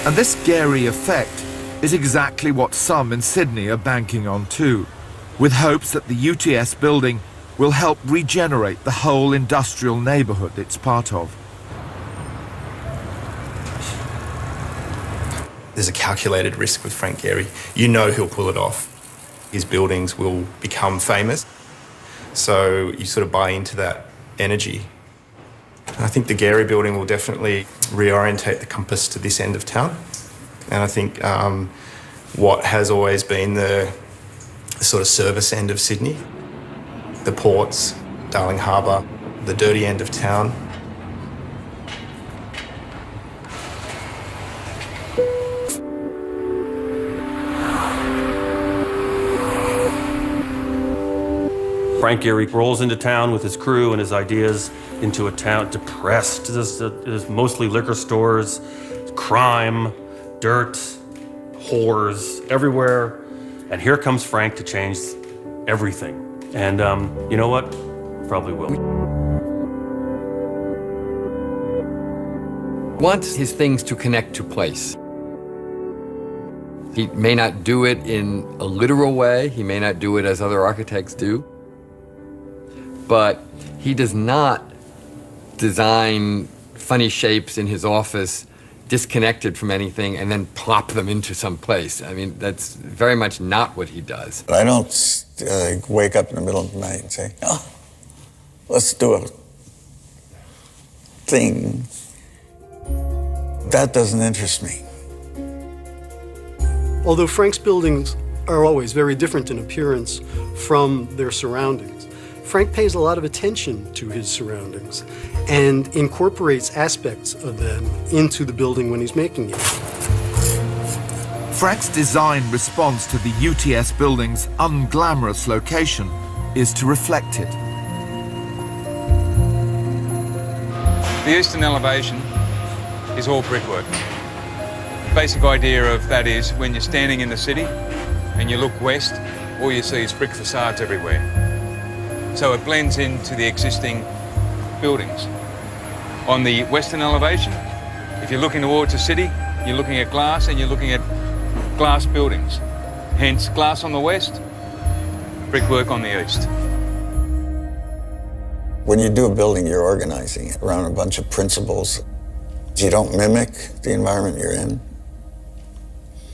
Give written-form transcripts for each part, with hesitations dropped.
And this Gehry effect is exactly what some in Sydney are banking on too, with hopes that the UTS building will help regenerate the whole industrial neighbourhood it's part of. There's a calculated risk with Frank Gehry. You know he'll pull it off. His buildings will become famous. So you sort of buy into that energy. I think the Gehry building will definitely reorientate the compass to this end of town. And I think what has always been the sort of service end of Sydney, the ports, Darling Harbour, the dirty end of town. Frank Gehry rolls into town with his crew and his ideas into a town depressed. There's mostly liquor stores, crime, dirt, whores everywhere. And here comes Frank to change everything. And you know what? Probably will. Wants his things to connect to place. He may not do it in a literal way. He may not do it as other architects do. But he does not design funny shapes in his office disconnected from anything and then plop them into some place. I mean, that's very much not what he does. I don't wake up in the middle of the night and say, oh, let's do a thing. That doesn't interest me. Although Frank's buildings are always very different in appearance from their surroundings, Frank pays a lot of attention to his surroundings and incorporates aspects of them into the building when he's making it. Frank's design response to the UTS building's unglamorous location is to reflect it. The eastern elevation is all brickwork. The basic idea of that is when you're standing in the city and you look west, all you see is brick facades everywhere. So it blends into the existing buildings. On the western elevation, if you're looking towards the city, you're looking at glass and you're looking at glass buildings. Hence, glass on the west, brickwork on the east. When you do a building, you're organizing it around a bunch of principles. You don't mimic the environment you're in.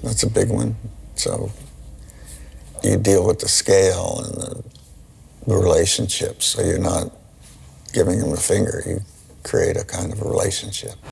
That's a big one. So you deal with the scale and the relationships. So you're not giving them a finger. You create a kind of a relationship.